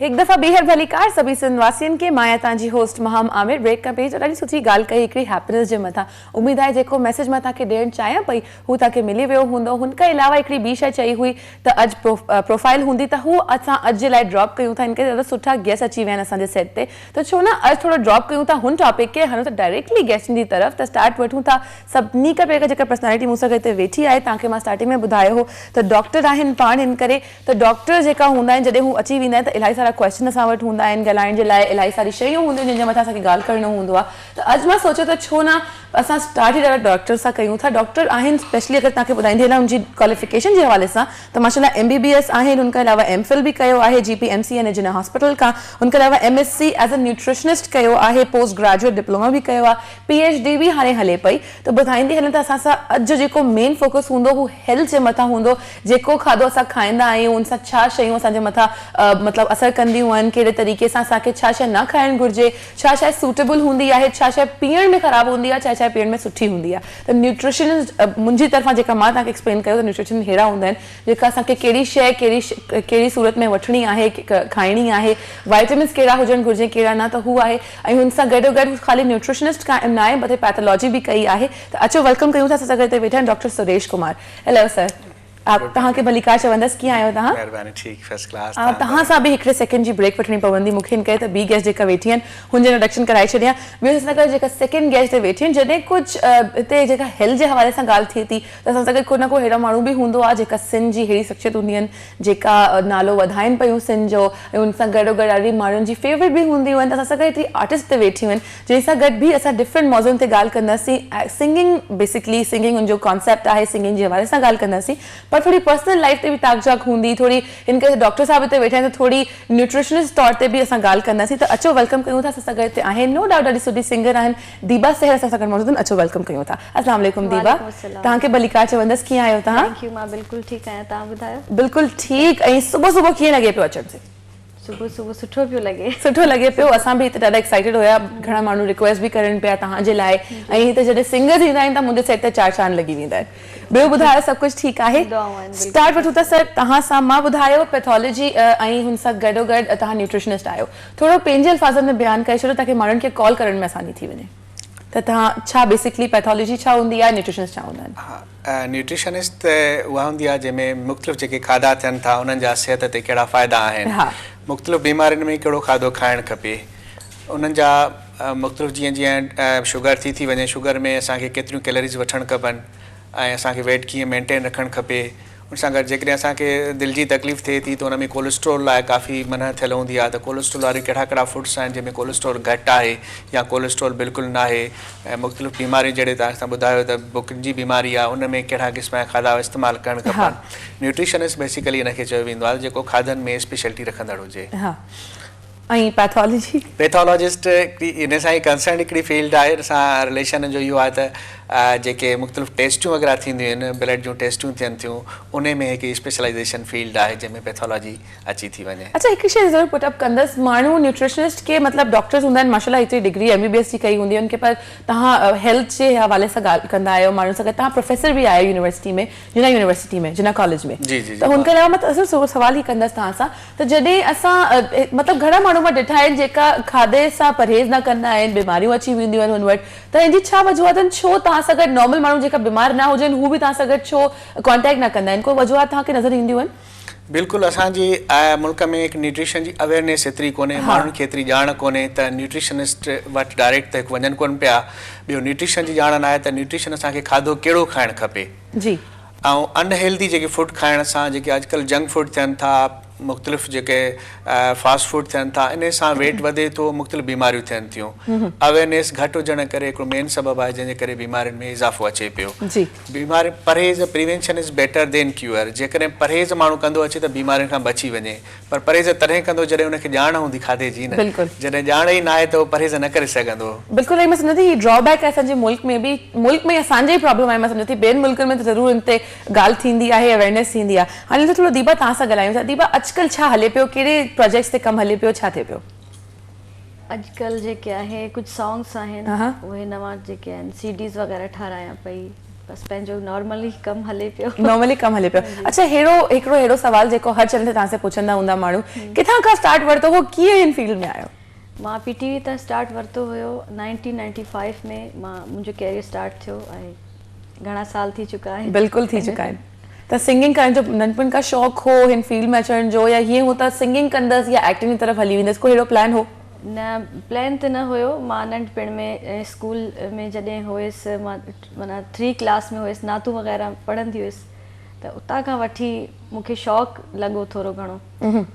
एक दफ़ा ॿीहर भली कार सभी सिंधवासियुनि खे मां तव्हांजी होस्ट महम आमिर ब्रेक खां पहिरीं ॾाढी सुठी ॻाल्हि कई हिकिड़ी हैप्पीनेस जे मथां उमेद आहे जेको मैसेज मां तव्हांखे ॾियणु चाहियां पई हू तव्हांखे मिली वियो हूंदो हुनखां अलावा हिकिड़ी ॿी शइ चई हुई त अॼु प्रोफाइल हूंदी त हू असां अॼु जे लाइ ड्रॉप कयूं था हिनखे ॾाढा सुठा गेस्ट अची विया आहिनि असांजे सेट ते त छो न अॼु थोरो ड्रॉप कयूं था हुन टॉपिक खे हलो त डायरेक्टली गेस्टनि जी तरफ़ त स्टार्ट वठूं था सभिनी खां पहिरियों जेका पर्सनैलिटी मूंसां हिते वेठी आहे तव्हांखे मां स्टार्टिंग में ॿुधायो हो त डॉक्टर आहिनि पाण हिन करे त डॉक्टर जेका हूंदा आहिनि जॾहिं हू अची वेंदा आहिनि त इलाही सारा क्वेश्चन असां वटि हूंदा आहिनि ॻाल्हाइण जे लाइ इलाही सारी शयूं हूंदियूं आहिनि जिन जे मथां असांखे ॻाल्हि करणो हूंदो आहे त अॼु मां सोचियो त छो न असां स्टार्ट ई ॾाढा डॉक्टर सां कयूं था डॉक्टर आहिनि स्पेशली अगरि तव्हांखे ॿुधाईंदी हलां उनजी क्वालिफिकेशन जे हवाले सां त माशाल्लाह MBBS आहिनि उनखां अलावा MPhil बि कयो आहे GPMC यानी जिना हॉस्पिटल खां उनखां अलावा MSc एज अ न्यूट्रिशनिस्ट कयो आहे पोस्ट ग्रेजुएट डिप्लोमा बि कयो आहे PhD बि हाणे हले पई त ॿुधाईंदी हलनि त असां सां अॼु जेको मेन फोकस हूंदो हू हेल्थ जे मथां हूंदो जेको खाधो असां खाईंदा आहियूं उन सां छा शयूं असांजे मथां मतिलबु असरु कंदियूं आहिनि कहिड़े तरीक़े सां असांखे छा शइ न खाइणु घुरिजे छा शइ सूटेबल हूंदी आहे छा शइ पीअण में ख़राबु हूंदी आहे छा शइ पीअण में सुठी हूंदी आहे त न्यूट्रिशनिस्ट मुंहिंजी तरफ़ां जेका मां तव्हांखे एक्सप्लेन कयो त न्यूट्रिशन अहिड़ा हूंदा आहिनि जेका असांखे कहिड़ी शइ कहिड़ी सूरत में वठणी आहे खाइणी आहे वाइटामिन्स कहिड़ा हुजणु घुरिजे कहिड़ा न त हू आहे ऐं हुन सां गॾोगॾु ख़ाली न्यूट्रिशनिस्ट न आहे बल्कि पैथोलॉजी बि कई आहे त अचो वेलकम कयूं था असां सां गॾु हिते वेठा आहिनि doctor Suresh Kumar hello sir आप तव्हांखे भली कार चवंदसि कीअं आहियो तव्हां महिरबानी ठीक फर्स्ट क्लास तव्हां सां बि हिकिड़े सेकंड जी ब्रेक वठणी पवंदी मूंखे हिन करे त ॿी गेस्ट जेका वेठी आहिनि हुनजो इंट्रोडक्शन कराए छॾियां ॿियो हिन सां जेका सेकंड गेस्ट ते वेठी आहिनि जॾहिं कुझु हिते जेका हेल्थ जे हवाले सां ॻाल्हि थिए थी त असां सां गॾु को न को अहिड़ो माण्हू बि हूंदो आहे जेका सिंध जी अहिड़ी शख्सियत हूंदियूं आहिनि जेका नालो वधाइनि पियूं सिंध जो ऐं हुन सां गॾोगॾु ॾाढी माण्हुनि जी फेवरेट बि हूंदियूं आहिनि त असां सां गॾु हिकिड़ी आर्टिस्ट ते वेठियूं आहिनि जंहिंसां गॾु बि असां डिफरेंट मौज़ुअनि ते ॻाल्हि कंदासीं सिंगिंग बेसिकली सिंगिंग हुनजो कॉन्सेप्ट आहे सिंगिंग जे हवाले सां ॻाल्हि कंदासीं पर थोड़ी पर्सनल लाइफ ते बि ताकझाक हूंदी थोड़ी हिन करे डॉक्टर साहब हिते वेठा आहिनि त थोड़ी न्यूट्रिशनिस्ट तौर ते बि असां ॻाल्हि कंदासीं त अचो वेलकम कयूं था असां सां गॾु हिते आहिनि नो डाउट ॾाढी सुठी सिंगर आहिनि दीबा सहर असां सां गॾु मौजूद आहिनि अचो वेलकम कयूं था अस्सलाम वालेकुम दीबा तव्हांखे भली कार चवंदसि कीअं आहियो तव्हां थैंक यू मां बिल्कुलु ठीकु आहियां तव्हां ॿुधायो बिल्कुलु ठीकु ऐं सुबुह सुबुह कीअं लॻे पियो अचण से सुबुह सुबुह सुठो पियो लॻे सुठो लॻे पियो असां बि हिते ॾाढा एक्साइटेड हुया घणा माण्हू रिक्वेस्ट बि करनि पिया तव्हांजे लाइ ऐं हिते जॾहिं सिंगर्स ईंदा आहिनि त मुंहिंजे सेट ते चार चांद लॻी वेंदा आहिनि ॿियो ॿुधायो सभु कुझु ठीकु आहे स्टार्ट वठूं था सर तव्हां सां मां ॿुधायो पैथोलॉजी ऐं हुन सां गॾोगॾु तव्हां न्यूट्रिशनिस्ट आहियो थोरो पंहिंजे अल्फाज़नि में बयानु करे छॾियो ताकी माण्हुनि खे कॉल करण में आसानी थी वञे त तव्हां छा बेसिकली पैथोलॉजी छा हूंदी आहे न्यूट्रिशनिस्ट छा हूंदा आहिनि न्यूट्रिशनिस्ट उहा हूंदी आहे जंहिंमें मुख़्तलिफ़ जेके खाधा थियनि था उन्हनि जा सिहत ते कहिड़ा फ़ाइदा आहिनि मुख़्तलिफ़ बीमारियुनि में कहिड़ो खाधो खाइणु खपे उन्हनि जा मुख़्तलिफ़ जीअं जीअं शुगर थी वञे शुगर में असांखे केतिरियूं कैलरीज़ वठणु खपनि ऐं असांखे वेट कीअं मेंटेन रखणु खपे उन सां गॾु जेकॾहिं असांखे दिलि जी तकलीफ़ थिए थी त उन में कोलेस्ट्रोल लाइ काफ़ी मना थियल हूंदी आहे त कोलेस्ट्रोल वारी कहिड़ा कहिड़ा फूड्स आहिनि जंहिंमें कोलेस्ट्रोल घटि आहे या कोलेस्ट्रोल बिल्कुलु न आहे ऐं मुख़्तलिफ़ बीमारियूं जहिड़े तव्हां ॿुधायो त बुकिंग जी बीमारी आहे उन में कहिड़ा क़िस्म जा खाधा इस्तेमालु करणु खपनि न्यूट्रिशनिस्ट बेसिकली इनखे चयो वेंदो आहे जेको खाधनि में स्पेशलिटी रखंदड़ हुजे ऐं पैथोलॉजिस्ट इन सां ई कंसर्न हिकिड़ी फील्ड आहे असां रिलेशन जो इहो आहे त जेके मुख़्तलिफ़ टेस्टियूं वग़ैरह थींदियूं आहिनि ब्लड जूं टेस्टियूं थियनि थियूं उन में हिकिड़ी स्पेशलाइज़ेशन फील्ड आहे जंहिंमें पैथोलॉजी अची थी वञे अच्छा हिकु शइ ज़रूरु पुटअप कंदसि माण्हू न्यूट्रिशनिस्ट के मतिलबु डॉक्टर्स हूंदा आहिनि माशाल्लाह हिते डिग्री MBBS जी कई हूंदी आहे उनखे पर तव्हां हेल्थ जे हवाले सां ॻाल्हि कंदा आहियो माण्हुनि सां गॾु तव्हां प्रोफेसर बि आहियो यूनिवर्सिटी में जिना कॉलेज में त हुनखे अलावा मां असुलु सवाल ई कंदसि तव्हां सां त जॾहिं असां मतिलबु घणा माण्हू मां ॾिठा आहिनि जेका खाधे सां परहेज़ न कंदा आहिनि बीमारियूं अची वेंदियूं आहिनि हुन वटि त हिनजी छा वजूहातनि छो तव्हां सां गॾु नॉर्मल माण्हू जेका बीमार न हुजनि हू बि तव्हां सां गॾु छो कॉन्टेक्ट न कंदा आहिनि कोई वजूहात तव्हांखे नज़र ईंदियूं आहिनि बिल्कुलु असांजी मुल्क में हिकु न्यूट्रिशन जी अवेयरनेस एतिरी कोन्हे माण्हुनि खे एतिरी ॼाण कोन्हे त न्यूट्रिशनिस्ट वटि डायरेक्ट त वञनि कोन पिया ॿियो न्यूट्रिशन जी ॼाण न आहे त न्यूट्रिशन असांखे खाधो कहिड़ो खाइणु खपे जी ऐं अनहेल्दी जेके फूड खाइण सां जेके अॼुकल्ह जंक फूड थियनि था मुख़्तलिफ़ जेके फास्ट फूड थियनि था इन सां वेट वधे थो मुख़्तलिफ़ बीमारियूं थियनि थियूं अवेयरनेस घटि हुजण करे हिकिड़ो मेन सबबु आहे जंहिंजे करे बीमारियुनि में इज़ाफ़ो अचे पियो बीमारी परहेज़ prevention is better than cure जेकॾहिं परहेज़ माण्हू कंदो अचे त बीमारियुनि खां बची वञे पर परहेज़ तॾहिं कंदो जॾहिं हुनखे ॼाण हूंदी खाधे जी न जॾहिं ॼाण ई न आहे त उहो परहेज़ न करे सघंदो बिल्कुलु मां सम्झां थी ड्रॉबैक आहे असांजे मुल्क में असांजे ई प्रॉब्लम आहे मां सम्झां थी ॿियनि मुल्कनि में त ज़रूरु हिन ते ॻाल्हि थींदी आहे अवेयरनेस थींदी आहे हाणे त थोरो दीबा तव्हां सां ॻाल्हायूं था दीबा अॼुकल्ह छा हले पियो कहिड़े प्रोजेक्ट्स ते कमु हले पियो छा थिए पियो अॼुकल्ह जेके आहे कुझु सॉन्ग्स आहिनि उहे नवां जेके आहिनि CDs वग़ैरह ठारायां पई बस पंहिंजो नॉर्मली कमु हले पियो। नॉर्मली कम हले पियो। अच्छा हिकिड़ो अहिड़ो सवाल जेको हर चैनल ते तव्हांसे पुछंदा हूंदा माण्हू, किथां खां स्टार्ट वरितो हो, कीअं हिन फील्ड में आयो? मां PTV तां स्टार्ट वरितो हुयो 1995 में। मुंहिंजो कैरियर स्टार्ट थियो ऐं घणा साल थी चुका आहिनि। बिल्कुलु थी चुका आहिनि। त सिंगिंग करण जो नंढपण खां शौक़ु हो हिन फील्ड में अचण जो, या हीअं हो त सिंगिंग कंदसि या एक्टिंग जी तरफ़ हली वेंदसि, कोई अहिड़ो प्लान हो? न, प्लान त न हुयो। मां नंढपण में स्कूल में जॾहिं हुयसि, माना 3 क्लास में हुयसि, नातू वग़ैरह पढ़ंदी हुयसि, त उतां खां वठी मूंखे शौक़ु लॻो थोरो घणो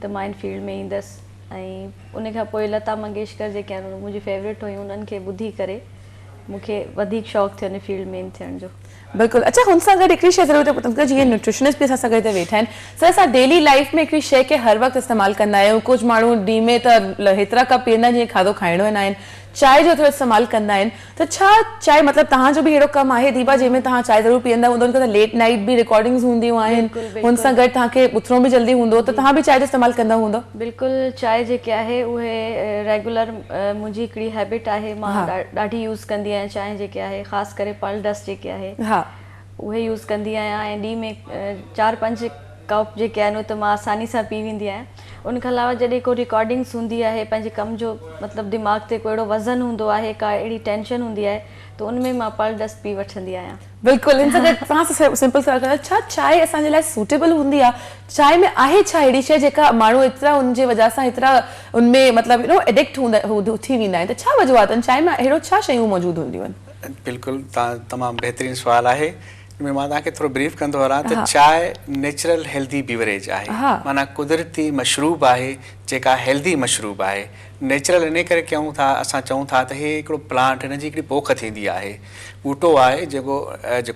त मां इन फील्ड में ईंदसि। ऐं उन खां पोइ लता मंगेशकर जेके आहिनि मुंहिंजी फेवरेट हुयूं, उन्हनि खे ॿुधी करे मूंखे वधीक शौक़ु थियो इन फील्ड में इन थियण जो। बिल्कुलु। अच्छा हुन सां गॾु हिकिड़ी शइ ज़रूरत आहे, जीअं न्यूट्रिशनिस्ट बि असां सां गॾु हिते वेठा आहिनि, सर असां डेली लाइफ में हिकिड़ी शइ खे हर वक़्तु इस्तेमालु कंदा आहियूं। कुझु माण्हू ॾींहं में त हेतिरा कप पीअंदा आहिनि जीअं खाधो खाइणो न आहिनि, चांहि जो थोरो इस्तेमालु कंदा आहिनि। त छा चांहि मतिलबु तव्हांजो बि अहिड़ो कमु आहे दीपा जंहिंमें तव्हां चांहि ज़रूरु पीअंदा हूंदो, उनखां त लेट नाइट बि रिकॉर्डिंग्स हूंदियूं आहिनि, हुन सां गॾु तव्हांखे उथिणो बि जल्दी हूंदो, त तव्हां बि चांहि जो इस्तेमालु कंदा हूंदो? बिल्कुलु। चांहि जेके आहे उहे रेगुलर मुंहिंजी हिकिड़ी हैबिट आहे। मां ॾाढी यूज़ कंदी आहियां चांहि जेके आहे, ख़ासि करे पर्ल डस्ट जेके आहे उहे यूज़ कंदी आहियां। ऐं ॾींहं में 4-5 कप जेके आहिनि त मां आसानी सां पी वेंदी आहियां। उनखां अलावा जॾहिं को रिकॉर्डिंग्स हूंदी आहे, पंहिंजे कम जो मतिलबु दिमाग़ ते को अहिड़ो वज़न हूंदो आहे, का अहिड़ी टेंशन हूंदी आहे, त उनमें मां पर्ल डस्ट पी वठंदी आहियां। बिल्कुलु। हिन सां गॾु तव्हां सिंपल सवाल कयो, छा चांहि असांजे लाइ सूटेबल हूंदी आहे? चांहि में आहे छा अहिड़ी शइ जेका माण्हू एतिरा उनजे वजह सां एतिरा उनमें मतिलबु एडिक्ट थी वेंदा आहिनि, त छा वजह आहे? चांहि में अहिड़ो छा शयूं मौजूदु हूंदियूं आहिनि? बिल्कुलु, तव्हां तमामु बहितरीनु सुवालु आहे। मैं मां तव्हांखे थोरो ब्रीफ कंदो वञा त चांहि नेचुरल हेल्दी बीवरेज आहे, माना कुदरती मशरूब आहे जेका हेल्दी मशरूब आहे। नेचुरल इन करे कयूं था, असां चऊं था त हे हिकिड़ो प्लांट, हिन जी हिकिड़ी पोख थींदी आहे, ॿूटो आहे जेको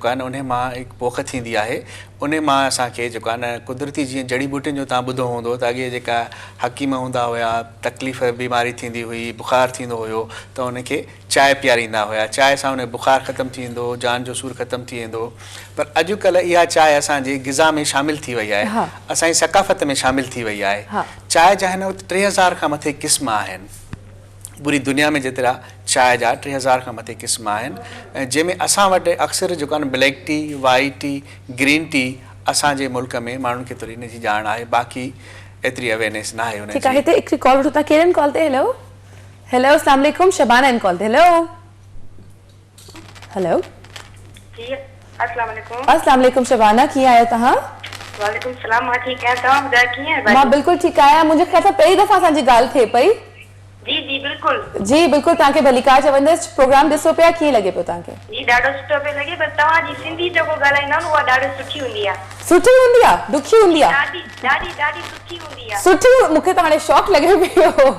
आहे न उन मां हिकु पोख थींदी आहे। उन मां असांखे जेको आहे न कुदरती जीअं जड़ी बूटियुनि जो तव्हां ॿुधो हूंदो त अॻे जेका हकीम हूंदा हुया, तकलीफ़ बीमारी थींदी हुई, बुख़ार थींदो हुयो त उनखे चांहि पीआरींदा हुया। चांहि सां उन बुख़ार ख़तमु थी वेंदो, जान जो सूरु ख़तमु थी वेंदो। पर अॼुकल्ह इहा चांहि असांजे ग़िज़ा में शामिलु थी वई आहे, असांजी सक़ाफ़त में शामिलु थी वई आहे। चांहि जा हिन वक़्तु 3000 खां मथे क़िस्म आहिनि। पूरी दुनिया में जेतिरा चांहि जा 3000 खां मथे क़िस्म आहिनि, ऐं जंहिंमें असां वटि अक्सर जेको आहे न black T, white T, green tea असांजे मुल्क में माण्हुनि खे थोरी हिनजी ॼाण आहे, बाक़ी एतिरी अवेयरनेस न आहे हुनजी। ठीकु आहे। हिते हिकिड़ी कॉल वठो था। केरु कॉल ते? हेलो हेलो, अस्सलाम वालेकुम। शबाना इन कॉल ते। हेलो हेलो जी, अस्सलाम वालेकुम। अस्सलाम वालेकुम शबाना, कीअं आहियो तव्हां? वालेकुम सलाम, मां ठीकु आहियां, तव्हां ॿुधायो कीअं आहियो? मां बिल्कुलु ठीकु आहियां। मुंहिंजे ख़्याल सां पहिरीं दफ़ा असांजी ॻाल्हि थिए पई। जी जी बिल्कुलु। जी बिल्कुलु, तव्हांखे भलीकार चवंदसि। प्रोग्राम ॾिसो पिया, कीअं लॻे पियो तव्हांखे? जी ॾाढो सुठो पियो लॻे, पर तव्हांजी सिंधी जेको ॻाल्हाईंदा आहियो उहा ॾाढी सुठी हूंदी आहे। सुठी हूंदी आहे? दुखी हूंदी आहे? ॾाढी ॾाढी ॾाढी सुठी हूंदी आहे। सुठी? मूंखे त हाणे शौक़ु लॻे पियो।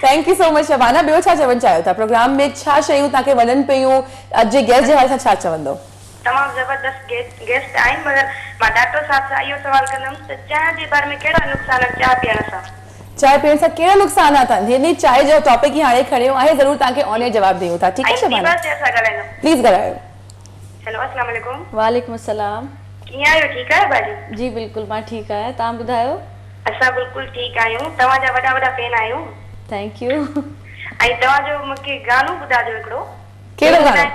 Thank you so much Shabana. ॿियो छा चवणु चाहियो था? प्रोग्राम में छा शयूं तव्हांखे वणनि पियूं? अॼु जे गेस्ट जे हवाले सां छा चवंदो? तमामु ज़बरदस्त गेस्ट आहिनि, मगर मां डॉक्टर साहब सां इहो सवाल कंदमि त चांहि जे बारे में कहिड़ा नुक़सान आहिनि चांहि पीअण सां? चांहि पीअण सां कहिड़ा नुक़सानात आहिनि? हिन चांहि जो टॉपिक ही हाणे खणियो आहे, ज़रूरु तव्हांखे ऑनलाइन जवाबु ॾियूं था। ठीकु आहे शबाना? प्लीज़ ॻाल्हायो। हेलो, अस्सलाम वालेकुम। वालेकुम अस्सलाम। कीअं आहियो? ठीकु आहियो भाॼी? जी बिल्कुलु, मां ठीकु आहियां, तव्हां ॿुधायो? असां बिल्कुलु ठीकु आहियूं, तव्हांजा वॾा वॾा फैन आहियूं। Thank U. ऐं तव्हांजो मूंखे गानो ॿुधाइजो हिकिड़ो। कहिड़ो गानो?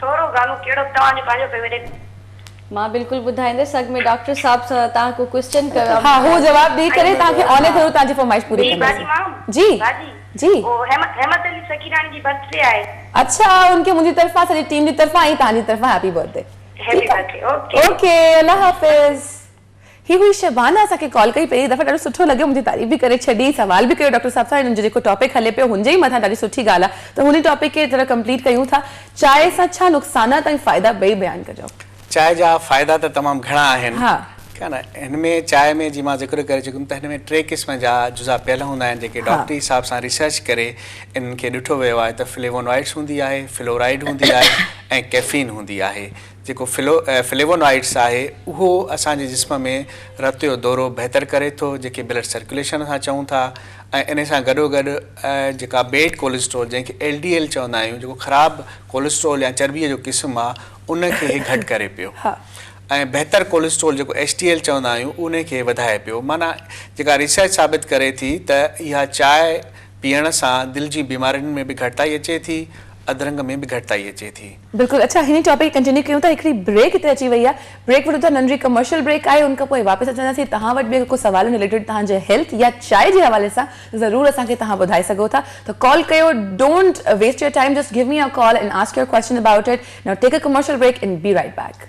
थोरो गानो कहिड़ो तव्हांजो पंहिंजो फेवरेट? मां बिल्कुलु ॿुधाईंदसि। अॻु में डॉक्टर साहब सां तव्हां को क्वेश्चन कयो। हाँ, वो जवाब दी करे ताकि ऑने ज़रूर तव्हांजी फरमाइश पूरी कंदासीं। जी जी। ओ हेमत अली सकीरानी जी बर्थडे आहे। अच्छा, उनके मुंहिंजी तरफ़ां सॼी टीम जी तरफ़ां ऐं तव्हांजी तरफ़ां happy birthday. Happy birthday. Okay okay, Allah हाफ़िज़। ही हुई शबाना, असांखे कॉल कई पहिरीं दफ़ा, ॾाढो सुठो लॻो, मुंहिंजी तारीफ़ बि करे छॾी, सवाल बि कयो डॉक्टर साहब सां। हिननि जो जेको टॉपिक हले पियो हुनजे ई मथां ॾाढी सुठी ॻाल्हि आहे, त हुन टॉपिक खे जरा कंप्लीट कयूं था। चांहि सां छा नुक़सानात ऐं फ़ाइदा ॿई बयानु कजो। चांहि जा फ़ाइदा त तमामु घणा आहिनि। हा, क्या न हिन में चांहि में जीअं मां ज़िक्र करे चुकुमि त हिन में 3 क़िस्म जा जुज़ा पियल हूंदा आहिनि, जेके डॉक्टरी हिसाब सां रिसर्च करे इन्हनि खे ॾिठो वियो आहे त फ्लेवोनॉइड्स हूंदी आहे, फ्लोराइड हूंदी आहे ऐं कैफ़ीन हूंदी आहे। जेको फ्लेवोनॉइड्स आहे उहो असांजे जिस्म में रत जो दौरो बहितर करे थो, जेके ब्लड सर्कुलेशन असां चऊं था, ऐं इन सां गॾोगॾु जेका बेड कोलेस्ट्रोल जंहिंखे LDL चवंदा आहियूं, जेको ख़राबु कोलेस्ट्रोल या चर्बीअ जो क़िस्म आहे, उनखे हे घटि करे पियो। ऐं बहितर कोलेस्ट्रोल जेको HDL चवंदा आहियूं उनखे वधाए पियो। माना जेका रिसर्च साबित करे थी त इहा चांहि पीअण सां दिलि जी बीमारियुनि में बि घटिताई अचे थी, अदरंग में बि घटिताई अचे थी। बिल्कुलु। अच्छा, हिन टॉपिक कंटिन्यू कयूं था। हिकिड़ी ब्रेक हिते अची वई आहे, ब्रेक वठूं था, नंढड़ी कमर्शियल ब्रेक आहे, उन खां पोइ वापसि अचंदासीं। तव्हां वटि बि को सवाल रिलेटेड तव्हांजे हेल्थ या चांहि जे हवाले सां ज़रूरु असांखे तव्हां ॿुधाए सघो था, त कॉल कयो। Don't waste your time, just give me a call and ask your question about it. Now take a commercial break and be right back.